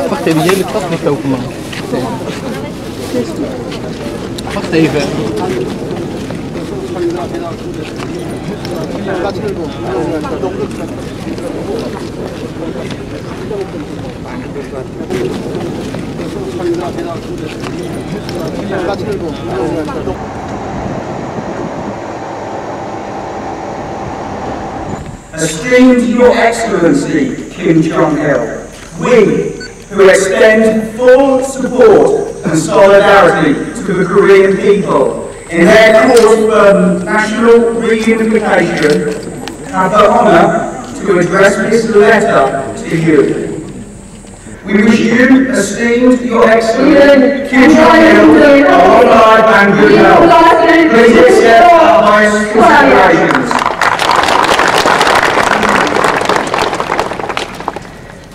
Wacht even, jullie klap niet open, man. Wacht even. Esteemed Your Excellency, Kim Jong-il, we, who extend full support and solidarity to the Korean people in their cause for national reunification, have the honour to address this letter to you. We wish you, esteemed Your Excellency, Kim Jong-il, a long life and good health. Please accept our highest considerations.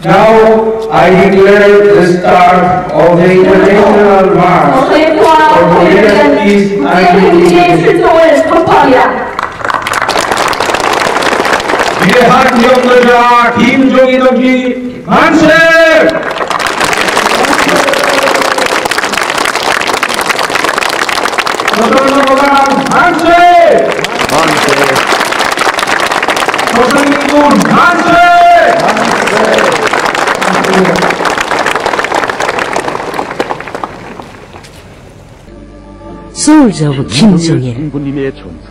Now I declare the start of the International March for Korean Peace and Unity. 위대한 영도자 김종인 동지 만세! 조선노동당 만세! 조선인군 만세! Soldier of Kim Jong-il.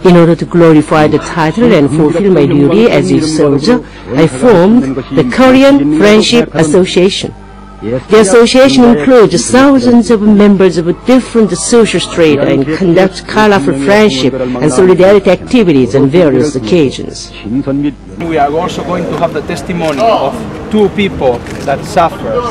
In order to glorify the title and fulfill my duty as its soldier, I formed the Korean Friendship Association. The association includes thousands of members of different social strates and conducts colorful friendship and solidarity activities on various occasions. We are also going to have the testimony of two people that suffer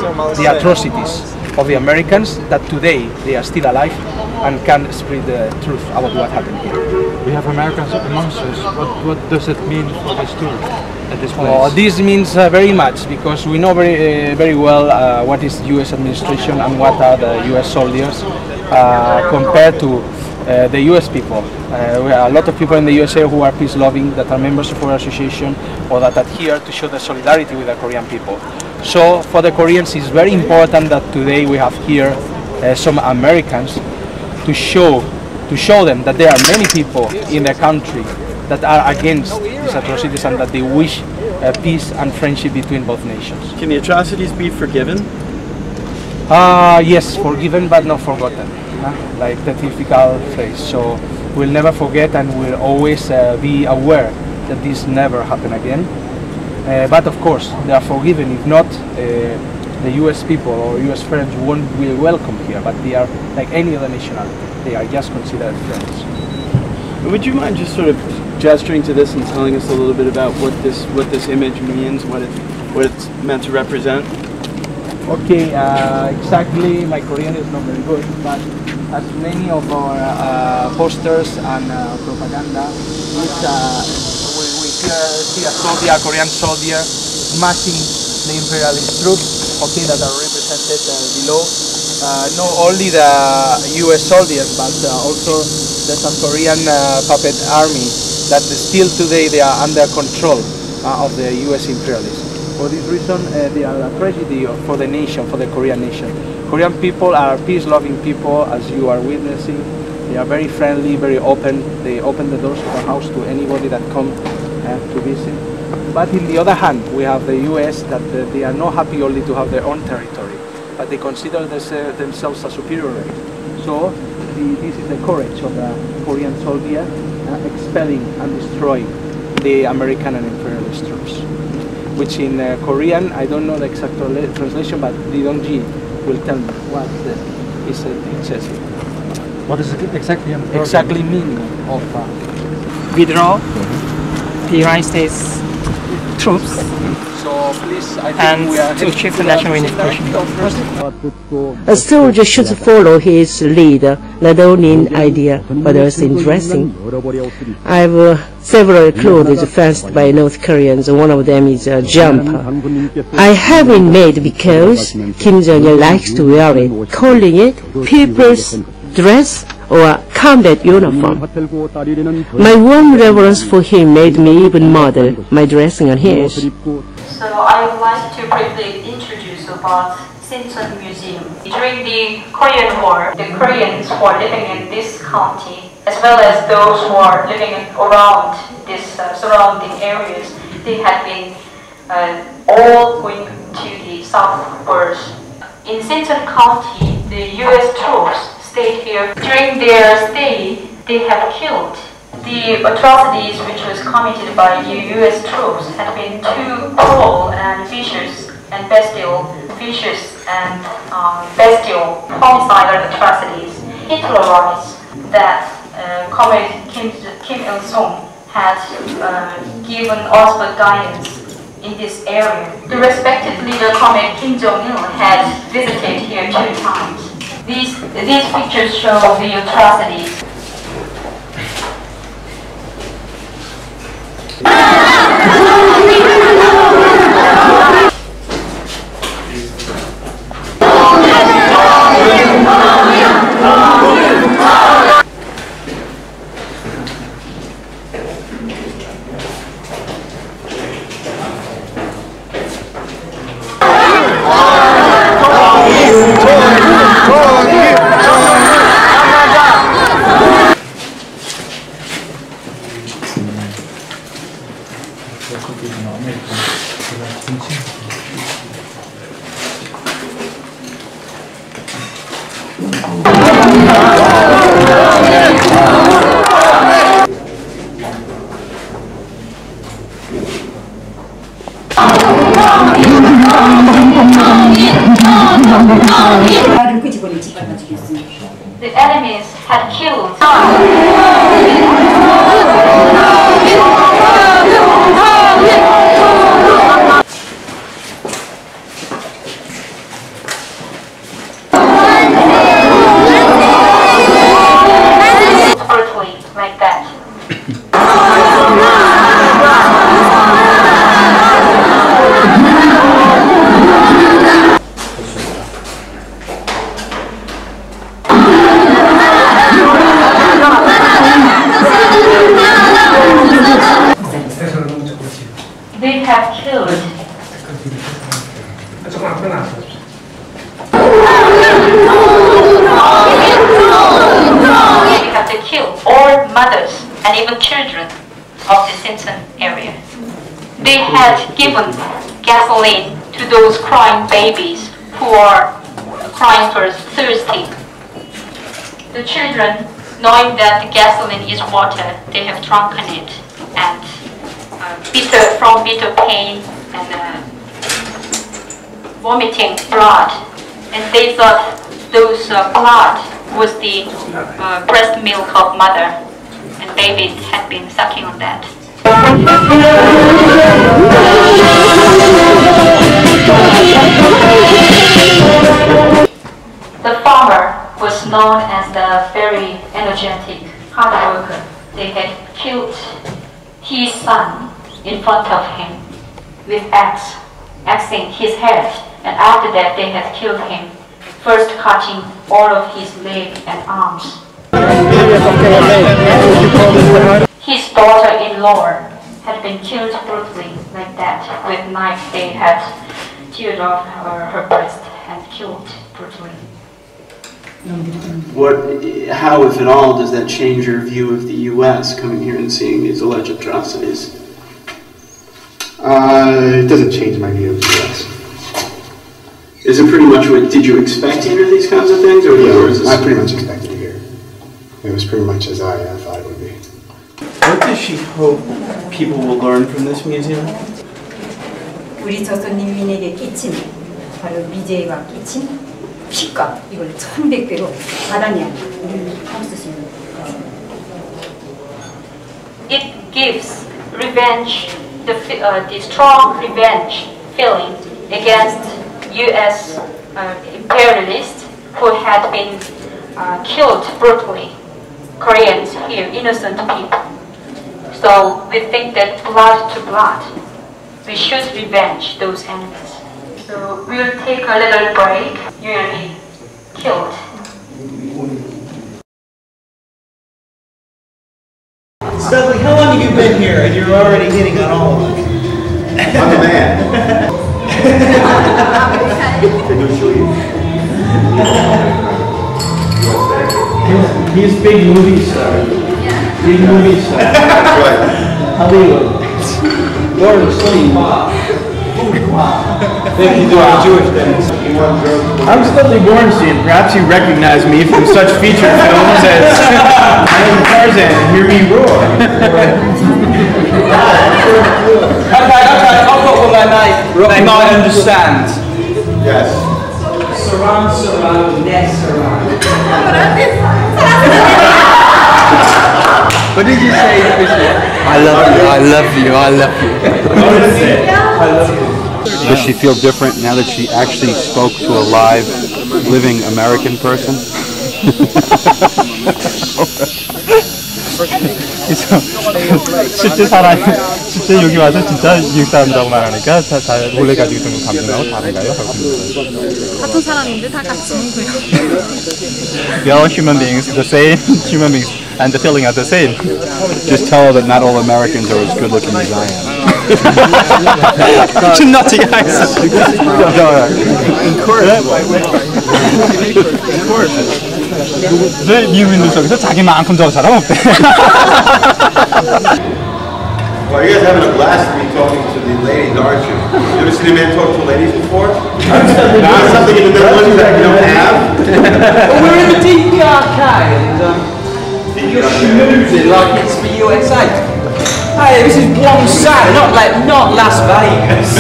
the atrocities of the Americans, that today they are still alive and can spread the truth about what happened here. We have Americans amongst us. What does it mean for this tour at this place? This means very much, because we know very well what is U.S. administration and what are the U.S. soldiers compared to the U.S. people. We are a lot of people in the USA who are peace-loving, that are members of our association or that adhere to show the solidarity with the Korean people. So for the Koreans it's very important that today we have here some Americans to show them that there are many people in the country that are against these atrocities and that they wish peace and friendship between both nations. Can the atrocities be forgiven? Yes, forgiven but not forgotten, like the typical phrase. So we'll never forget and we'll always be aware that this never happen again. But of course, they are forgiven. If not, the US people or US friends won't be welcome here, but they are like any other nationality. They are just considered friends. Would you mind just sort of gesturing to this and telling us a little bit about what this image means, what it's meant to represent? Okay, exactly, my Korean is not very good, but as many of our posters and propaganda, we see a soldier, a Korean soldier, smashing the imperialist troops, okay, that are represented below. Not only the US soldiers, but also the South Korean puppet army, that still today they are under control of the US imperialists. For this reason, they are a tragedy for the nation, for the Korean nation. Korean people are peace-loving people, as you are witnessing. They are very friendly, very open. They open the doors of the house to anybody that comes to visit. But in the other hand, we have the US that they are not happy only to have their own territory, but they consider themselves a superior race. So this is the courage of the Korean soldier expelling and destroying the American and imperialist troops. Which in Korean, I don't know the exact translation, but Lee Dong-ji will tell me what it says here. What is it exactly meaning of withdraw the United States troops so please, I think and we are to achieve the national unification. A soldier should follow his leader, not only in idea, but also in dressing. I have several clothes fenced by North Koreans. One of them is a jumper. I have it made because Kim Jong-il likes to wear it, calling it people's dress or combat uniform. My warm reverence for him made me even model my dressing on his. So I would like to briefly introduce about Sinchon Museum. During the Korean War, the Koreans who are living in this county, as well as those who are living around these surrounding areas, they had been all going to the southwards. In Sinchon County, the U.S. troops stayed here. During their stay, they have killed. The atrocities which was committed by the U.S. troops had been too cruel and vicious and bestial, homicidal atrocities. Hitler writes that Comrade Kim Il-sung had given us guidance in this area. The respected leader Comrade Kim Jong-il had visited here 2 times. These pictures show the atrocities. The enemies had killed. Brutally, like that. They have killed. They have to kill all mothers and even children of the Sinchon area. They had given gasoline to those crying babies who are crying for thirsty. The children, knowing that the gasoline is water, they have drunken it and from bitter pain and vomiting blood, and they thought those blood was the breast milk of mother, and babies had been sucking on that. The farmer was known as the very energetic hard worker. They had killed his son in front of him with axing his head, and after that they had killed him, first cutting all of his leg and arms. His daughter-in-law had been killed brutally like that. With knife they had teared off her breast and killed brutally. How, if at all, does that change your view of the U.S. coming here and seeing these alleged atrocities? It doesn't change my view of the U.S. Is it pretty much what, did you expect to hear these kinds of things? Or I pretty much expected to hear. It was pretty much as I thought it would be. What does she hope people will learn from this museum? 우리 조선인민에게 끼친 바로 미제가 끼친 피값 이걸 1100배로 바다니 할 수 있는. It gives revenge, the strong revenge feeling against U.S. imperialists who had been killed brutally, Koreans here, innocent people. So we think that blood to blood, we should revenge those enemies. So we'll take a little break. You will be killed. You're already hitting on all of us. I'm the man. He's big movie star. Big movie star. That's right. Hollywood. Lord, so wow. Thank you, Jewish dance. I'm Studley Bornstein. Perhaps you recognize me from such feature films as I Am Tarzan and Hear Me Roar. Okay, I've got one that I understand. Yes. Surround, net surround. What did you say? I love you, I love you, I love you. I love you. Does she feel different now that she actually spoke to a live, living American person? 실제 여기 와서 진짜 미국 사람이라고 말하니까 잘 놀래가지고 좀 감동하고 다른가요? 같은 사람인데 다 같이 웃고요. We are all human beings, the same human beings, and the feeling are the same. Just tell her that not all Americans are as good looking as I am. 좀 naughty guys. 왜 미국인들 속에서 자기만큼 더 사람 없대? Well, you guys having a blast to be talking to the ladies, aren't you? You ever seen a man talk to ladies before? Not something in the Netherlands that you don't have? But we're in the TV arcade and you're schmoozing like it's for USA. Hey, this is one side, not Las Vegas.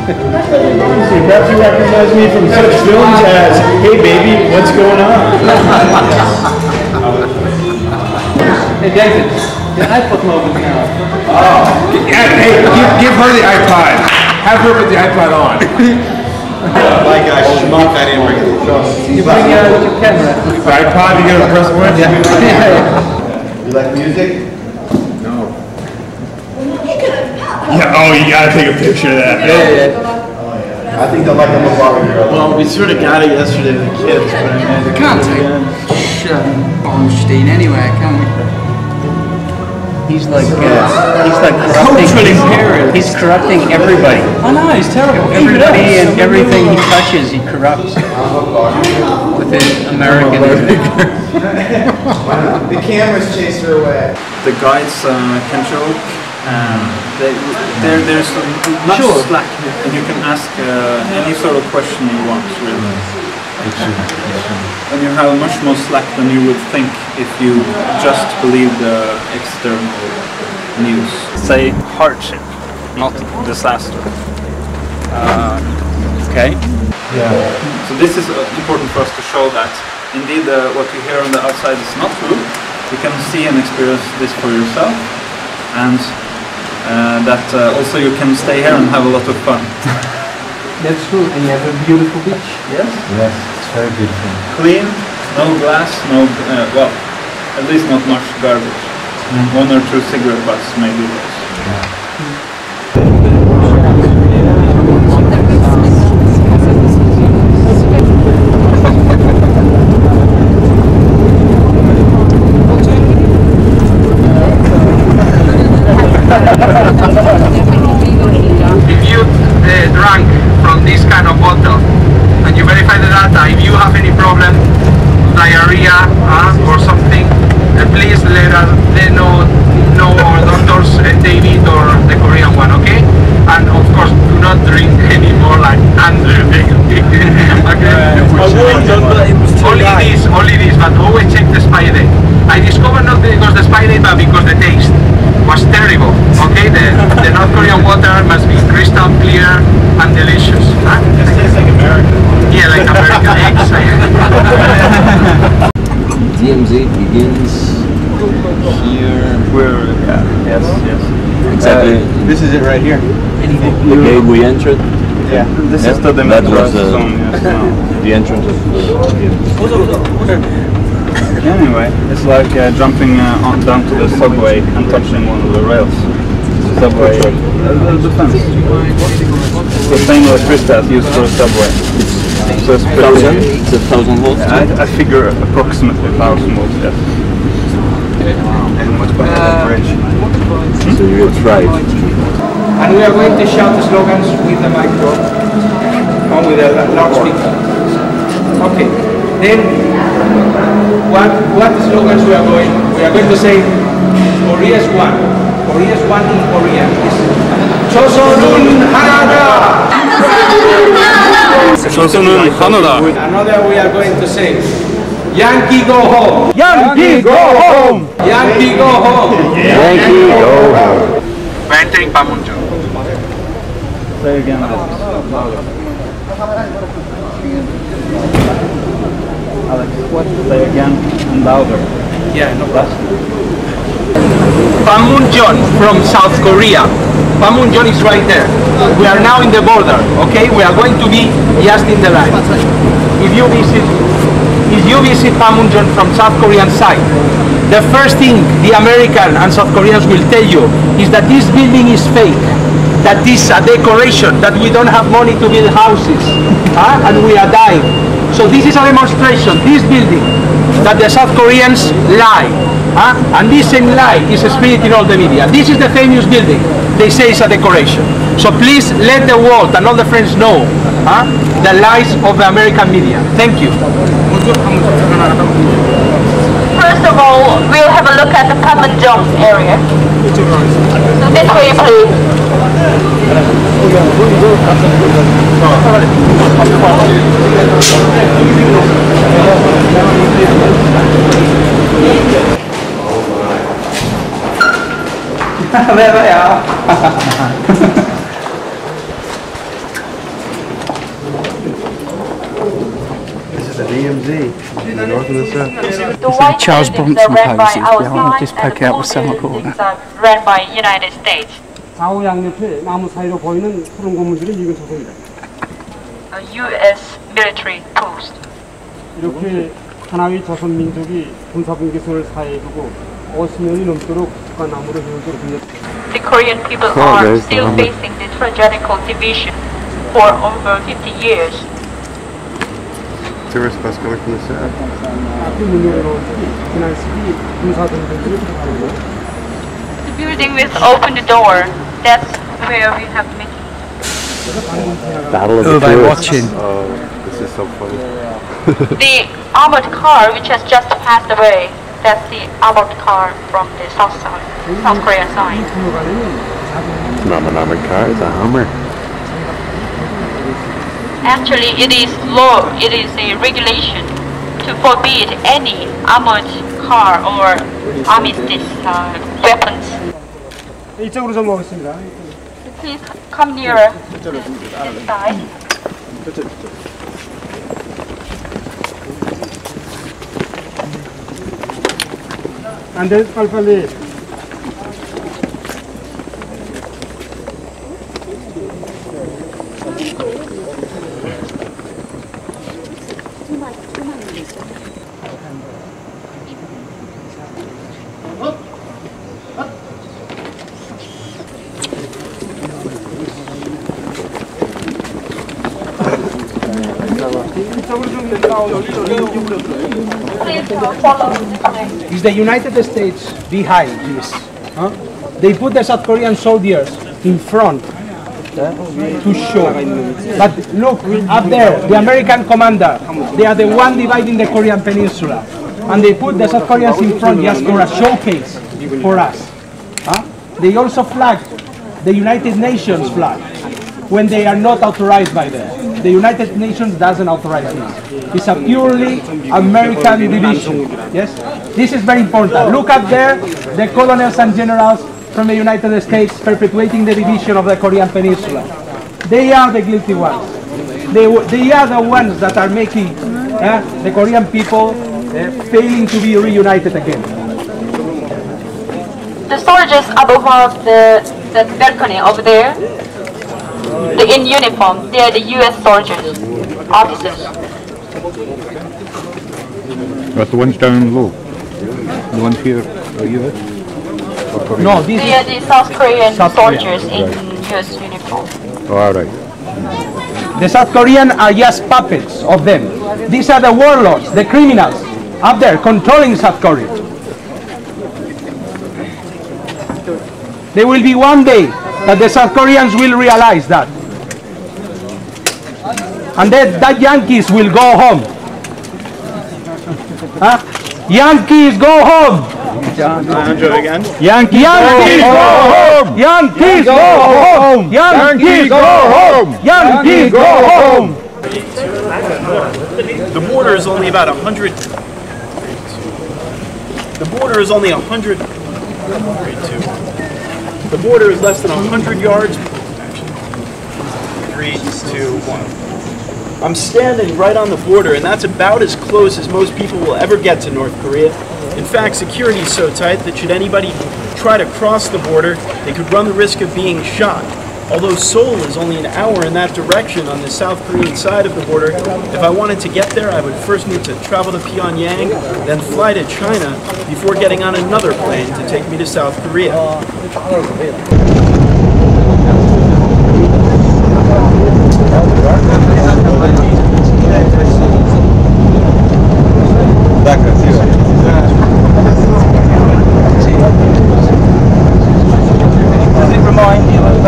Perhaps you recognize me from such films as Hey Baby, What's Going On? Hey David, the iPod moment now. Oh, hey, give her the iPod. Have her put the iPod on. My gosh, schmuck, I didn't bring it. You bring your camera. The iPod, you gotta press one? Yeah. You like music? No. Yeah, oh, you gotta take a picture of that. Yeah. I think they'll like the Mobari girl. Well, we sort of got it yesterday with the kids, but I mean, We can't take Bornstein anywhere, can we? He's like corrupting. He's corrupting everybody. I know, he's terrible. Everybody and everything he touches, he corrupts with his American. the cameras chased her away. The guides can joke. There's much slack, and you can ask any sort of question you want, really. And you have much more slack than you would think if you just believe the external news. Say hardship, not disaster. Okay? Yeah. So this is important for us to show that indeed what you hear on the outside is not true. You can see and experience this for yourself, and that also you can stay here and have a lot of fun. That's true, and you have a beautiful beach. Yes? Yes, it's very beautiful. Clean, no glass, no, well, at least not much garbage. One or two cigarette butts, maybe those. If you drank from this kind of bottle and you verify the data, if you have any problem, diarrhea or something, please let know our doctors, David or the Korean one, okay? And of course, do not drink anymore like Andrew. Okay? Only this, but always check the spy date. I discovered not because the spy date, but because the taste was terrible. Okay, the North Korean water must be crystal clear and delicious. Huh? It tastes like American. Yeah, like American eggs. DMZ begins here. Where? Yeah. Yes. Exactly. This is it right here. The gate we entered. Yeah. This is the that was zone. Yes, the entrance of Anyway, it's like jumping down to the subway and touching one of the rails. Subway. The fence. It's the same electricity that's used for a subway. So it's pretty, it's 1,000 volts. I figure approximately 1,000 volts. Yes. And what's behind the bridge? So you're right. And we are going to shout the slogans with the micro, or with a loudspeaker. Okay. Then, what slogans we are going? We are going to say, Korea is one. Korea is one in Korean. Chosunun Hanada. Chosunun Hanada. Another we are going to say, Yankee go home. Yankee go home. Yankee go home. Yankee go home. We're entering Panmunjom. Say again. Alex, say again and louder. Yeah, no problem. Panmunjom from South Korea. Panmunjom is right there. We are now in the border, okay? We are going to be just in the line. If you visit Panmunjom from South Korean side, the first thing the American and South Koreans will tell you is that this building is fake, that this is a decoration, that we don't have money to build houses, and we are dying. So this is a demonstration, this building, that the South Koreans lie. And this same lie is spread in all the media. This is the famous building. They say it's a decoration. So please let the world and all the friends know the lies of the American media. Thank you. First of all, we'll have a look at the Panmunjom area. So this way, please. This is a DMZ in the north and the south. The white Charles buildings Bronson are ran by poses. our Yeah, I'll side, just and poke the out with blue some corner. buildings are ran by United States. 좌우 양옆에 나무 사이로 보이는 푸른 건물들이 미군 조선이다. A U.S. military post. 이렇게 하나의 조선 민족이 군사분계선을 사이에 두고 50년이 넘도록 북한 나무를 효율적으로 분열했다. The Korean people are still facing the tragedical division for over 50 years. Tourist bus coming from the south. 앞에 문 열어놓은 집이 지난 시기 군사분계선을 부탁하고 The building with open the door, that's where we have met. Battle of the Who are they Tourists. watching? Oh, this is so funny. The armored car which has just passed away, that's the armored car from the South Korea side. It's not an armored car, it's a Hummer. Actually, it is law, it is a regulation to forbid any armored car or armistice weapons. 이쪽으로 좀 오겠습니다. Please come nearer to this side. 안 돼, 빨리빨리. Is the United States behind this? They put the South Korean soldiers in front to show. But look, up there, the American commander, they are the one dividing the Korean peninsula. And they put the South Koreans in front just for a showcase for us. They also flag the United Nations flag when they are not authorized by them. The United Nations doesn't authorize this. It's a purely American division. Yes? This is very important. Look up there, the colonels and generals from the United States perpetuating the division of the Korean Peninsula. They are the guilty ones. They are the ones that are making the Korean people failing to be reunited again. The soldiers above the balcony over there, in uniform, they are the U.S. soldiers, officers. That's the ones down low. The ones here, are you there? No, They are the South Korean soldiers in U.S. uniform. Oh, all right. The South Korean are just puppets of them. These are the warlords, the criminals, up there controlling South Korea. There will be one day that the South Koreans will realize that. And then that Yankees will go home. Huh? Yankees go home! Andrew again. Yankees go home! Yankees go home! Yankees go home! Yankees go home! The border is only about 100. The border is only 100. The border is less than 100 yards. 3, 2, 1. I'm standing right on the border, and that's about as close as most people will ever get to North Korea. In fact, security is so tight that should anybody try to cross the border, they could run the risk of being shot. Although Seoul is only an hour in that direction on the South Korean side of the border, if I wanted to get there, I would first need to travel to Pyongyang, then fly to China before getting on another plane to take me to South Korea. Does it remind you of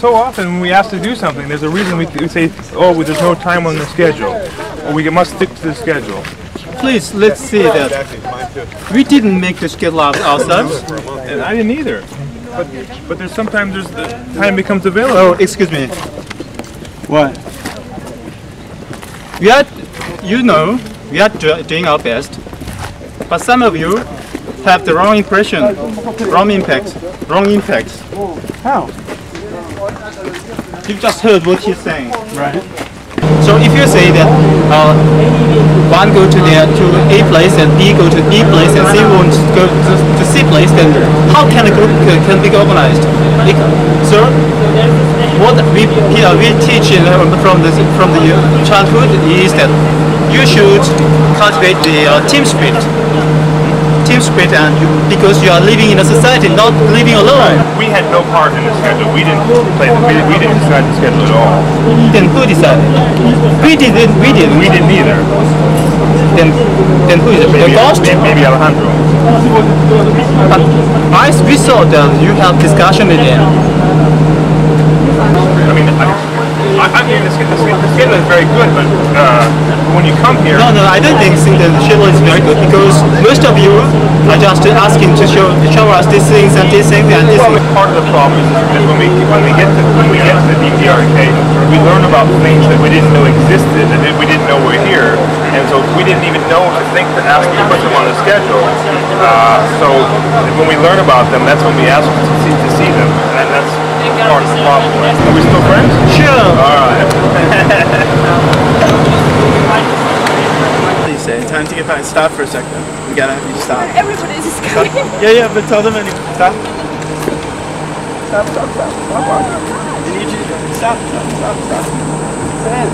So often when we ask to do something, there's a reason we say, oh, there's no time on the schedule, or we must stick to the schedule. Please, let's see that. We didn't make the schedule ourselves. And I didn't either. But there's sometimes the time becomes available. Oh, excuse me. What? We are doing our best, but some of you have the wrong impression, wrong impacts. How? You just heard what he's saying, right? So if you say that one go to A place and B go to B place and C won't go to C place, then how can a group can be organized? So what we teach from the childhood is that you should cultivate the team spirit. And because you are living in a society, not living alone. We had no part in the schedule. We didn't decide the schedule at all. Then who decided? We didn't. We didn't either. Then who is it? The ghost? Maybe Alejandro. We saw that you have discussion with him. I mean, the schedule is very good, but when you come here... No, I don't think the schedule is very good, because most of you are just asking to show us these things and these things and this thing. Part of the problem is that when we get to the DPRK, we learn about things that we didn't know existed, and we didn't know were here, and so we didn't even know to think to ask to put them on the schedule. So when we learn about them, that's when we ask to see them, and that's part of the problem. Are we still friends? Sure. Alright. Please say, time to get back. Stop for a second. We gotta have you stop. Everybody's just going. Yeah, but tell them anyway. Stop. Stop. I need you to stop. Stand.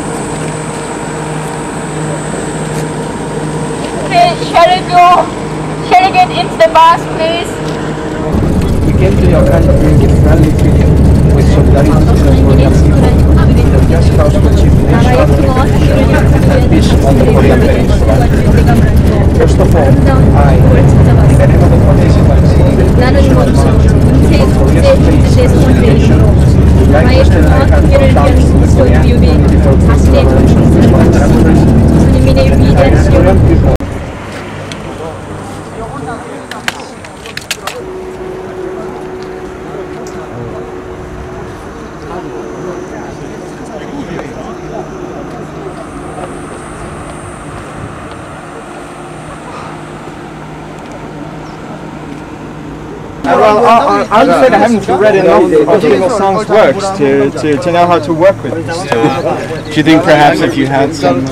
Okay, shall we get into the bus, please? We came to your country with friendly feeling, with solidarity to the Korean people. The guest house will achieve and peace on the Korean peninsula. First of all, I, in the name of the Foundation 나의 평화를 위한 소유비 자신의 정신을 주님의 위대한 시험을 Well, I would say I haven't read enough of Jingle Song's works to know how to work with this. Do you think perhaps if you had some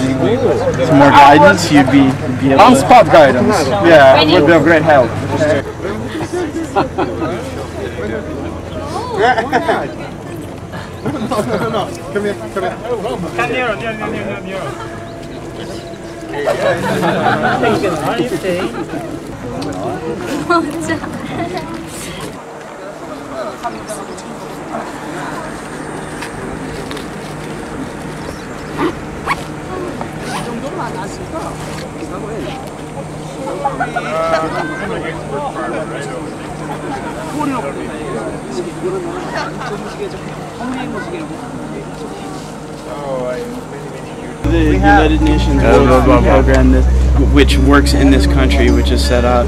more guidance, you'd be able on-spot guidance? Yeah, would be of great help. No. Come here. The United Nations World Food Program, which works in this country, which is set up,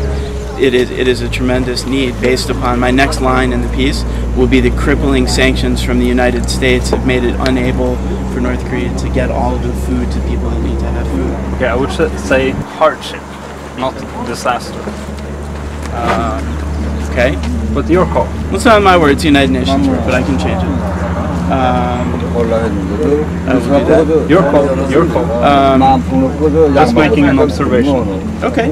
it is a tremendous need. Based upon my next line in the piece will be the crippling sanctions from the United States have made it unable for North Korea to get all of the food to people that need to have food. Okay, I would say hardship, not disaster. Okay. But your call. Well, it's not my word, it's United Nations word, but I can change it. Your call. Your call. Just making an observation. Okay.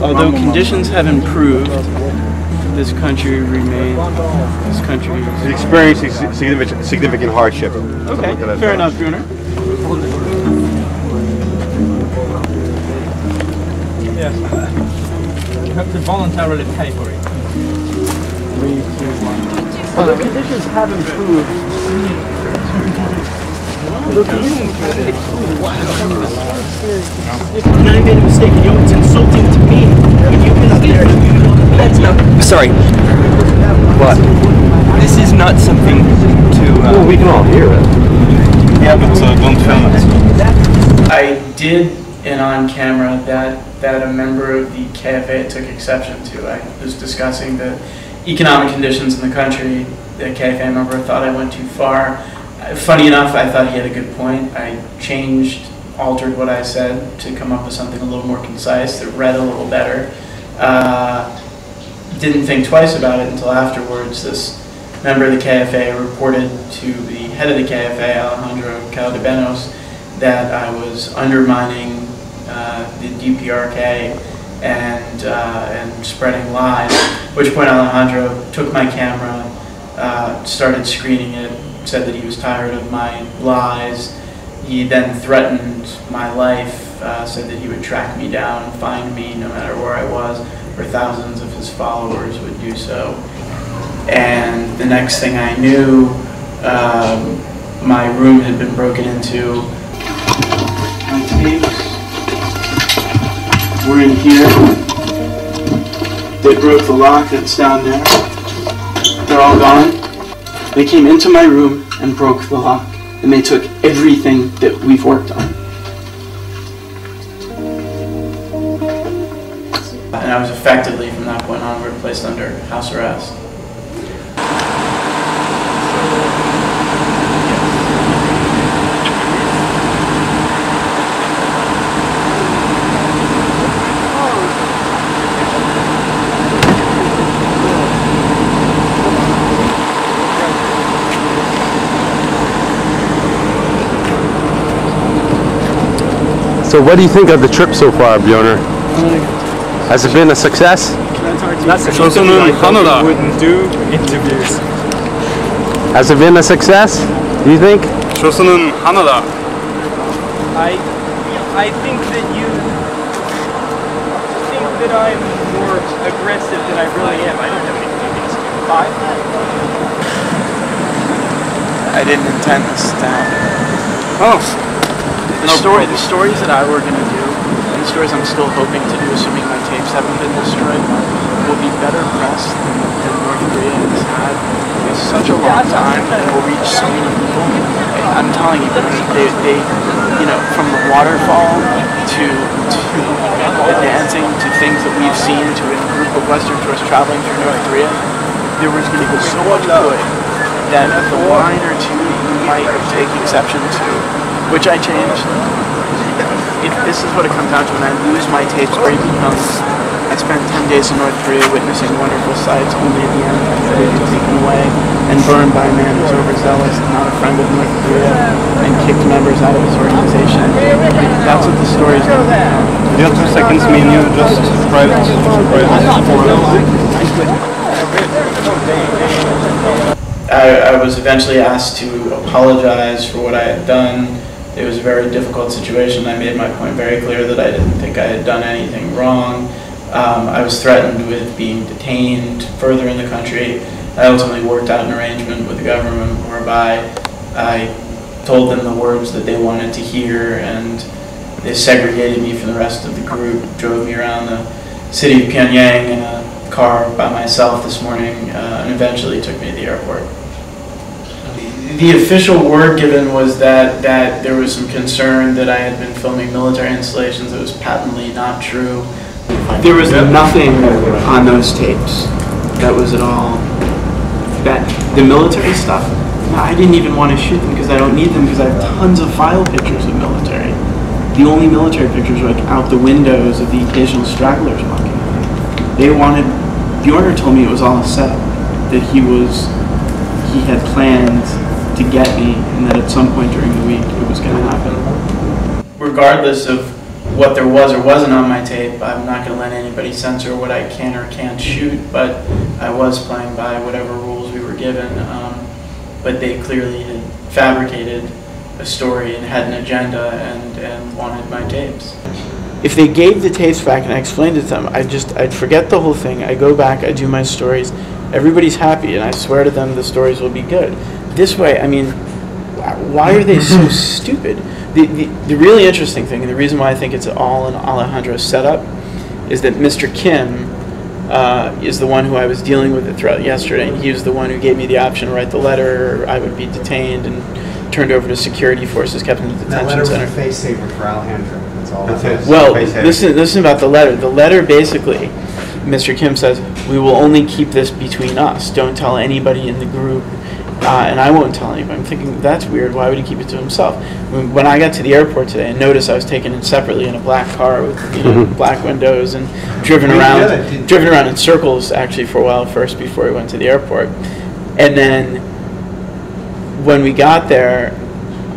Although conditions have improved, this country remains. This country is experiencing significant hardship. Okay. Fair enough, Bruner. Yes. You have to voluntarily pay for it. 3, 2, 1. Although conditions have improved. And I made a mistake. You know, it's insulting to me when you've been up there. That's not. Sorry. What? This is not something to. Well, we can all hear it. Yeah, but don't film it. I did an on camera that a member of the KFA took exception to. I was discussing the economic conditions in the country. The KFA member thought I went too far. Funny enough, I thought he had a good point. I altered what I said to come up with something a little more concise that read a little better. Didn't think twice about it until afterwards. This member of the KFA reported to the head of the KFA, Alejandro Caldebenos, that I was undermining the DPRK and spreading lies, at which point Alejandro took my camera, started screening it, said that he was tired of my lies. He then threatened my life, said that he would track me down, find me no matter where I was, or thousands of his followers would do so. And the next thing I knew, my room had been broken into. My tapes were in here. They broke the lock that's down there. They're all gone. They came into my room and broke the lock, and they took everything that we've worked on. And I was effectively, from that point onward, placed under house arrest. So what do you think of the trip so far, Bjornar? Has it been a success? 조선은 Canada wouldn't do interviews. Has it been a success? Do you think? 조선은 Canada. I think that you think that I'm more aggressive than I really am. I don't have anything against you. 5? I didn't intend this to happen. Oh. The stories that I were going to do, and the stories I'm still hoping to do, assuming my tapes haven't been destroyed, will be better pressed than North Korea has had in such a long time, and will reach so many people. I'm telling you, they you know, from the waterfall to the dancing to things that we've seen to a group of Western tourists traveling through North Korea, there was going to be so much good that the line or two you might take exception to, which I changed. If this is what it comes down to, when I lose my tapes, or it becomes, I spent 10 days in North Korea witnessing wonderful sights, only at the end they were taken away and burned by a man who's overzealous and not a friend of North Korea and kicked members out of his organization. That's what the story's going to be. You have 2 seconds, me and you just private. I was eventually asked to apologize for what I had done It was a very difficult situation. I made my point very clear that I didn't think I had done anything wrong. I was threatened with being detained further in the country. I ultimately worked out an arrangement with the government whereby I told them the words that they wanted to hear, and they segregated me from the rest of the group, drove me around the city of Pyongyang in a car by myself this morning, and eventually took me to the airport. The official word given was that there was some concern that I had been filming military installations. It was patently not true. There was nothing on those tapes that was at all bad. The military stuff, no, I didn't even want to shoot them because I don't need them, because I have tons of file pictures of military. The only military pictures were like out the windows of the occasional stragglers walking. They wanted, Bjorner told me it was all a setup, that he had planned to get me, and that at some point during the week it was going to happen. Regardless of what there was or wasn't on my tape, I'm not going to let anybody censor what I can or can't shoot, but I was playing by whatever rules we were given. But they clearly had fabricated a story and had an agenda and wanted my tapes. If they gave the tapes back and I explained it to them, I'd forget the whole thing. I go back, I do my stories, everybody's happy, and I swear to them the stories will be good. This way, I mean, why are they so stupid? The really interesting thing, and the reason why I think it's all an Alejandro setup, is that Mr. Kim is the one who I was dealing with it throughout yesterday, and he was the one who gave me the option to write the letter, or I would be detained and turned over to security forces, kept in the detention center. That letter was a face saver for Alejandro. That's all. That's well, listen about the letter. The letter basically, Mr. Kim says, we will only keep this between us. Don't tell anybody in the group. And I won't tell anybody. I'm thinking, that's weird. Why would he keep it to himself? When I got to the airport today, I noticed I was taken in separately in a black car with black windows and driven around in circles actually for a while first before we went to the airport. And then when we got there,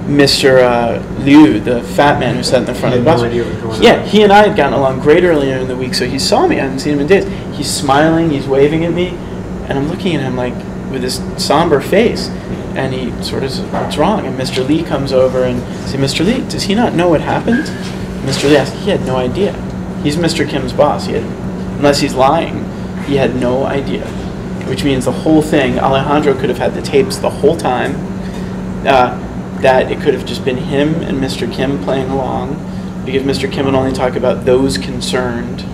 Mr. Liu, the fat man who sat in the front of the bus, yeah, he and I had gotten along great earlier in the week, so he saw me. I hadn't seen him in days. He's smiling, he's waving at me, and I'm looking at him like with this somber face, and he sort of says, what's wrong? And Mr. Lee comes over and says, Mr. Lee, does he not know what happened? Mr. Lee asked, he had no idea. He's Mr. Kim's boss. Unless he's lying, he had no idea. Which means the whole thing, Alejandro could have had the tapes the whole time, that it could have just been him and Mr. Kim playing along, because Mr. Kim would only talk about those concerned.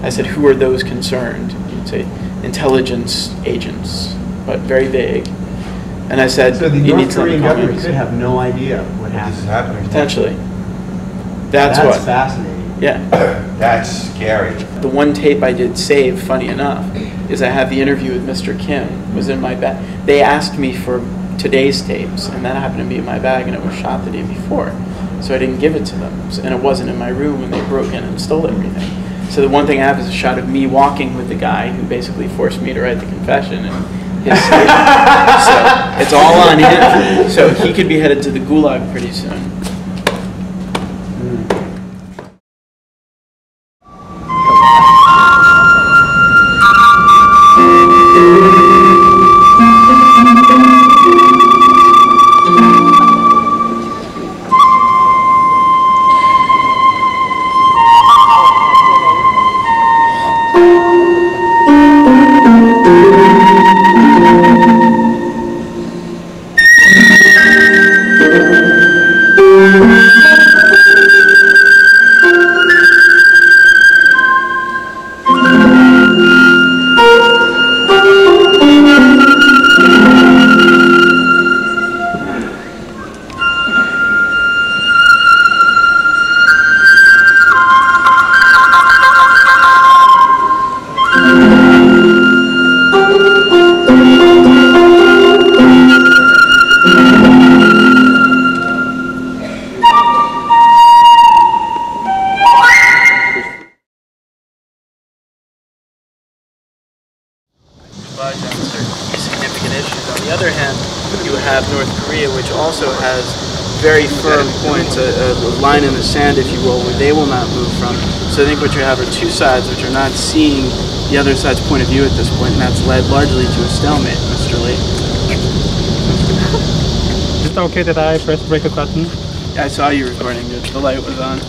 I said, who are those concerned? He'd say, intelligence agents, but very vague. And I said, so the North Korean government could have no idea what happened. Potentially. That's fascinating. Yeah. That's scary. The one tape I did save, funny enough, is I have the interview with Mr. Kim, was in my bag. They asked me for today's tapes, and that happened to be in my bag, and it was shot the day before. So I didn't give it to them. And it wasn't in my room when they broke in and stole everything. So the one thing I have is a shot of me walking with the guy who basically forced me to write the confession, and his so it's all on him. So he could be headed to the gulag pretty soon. Significant issues. On the other hand, you have North Korea, which also has very firm points, a line in the sand, if you will, where they will not move from. So I think what you have are two sides which are not seeing the other side's point of view at this point, and that's led largely to a stalemate, Mr. Lee. Is it okay that I press the record button? I saw you recording. The light was on.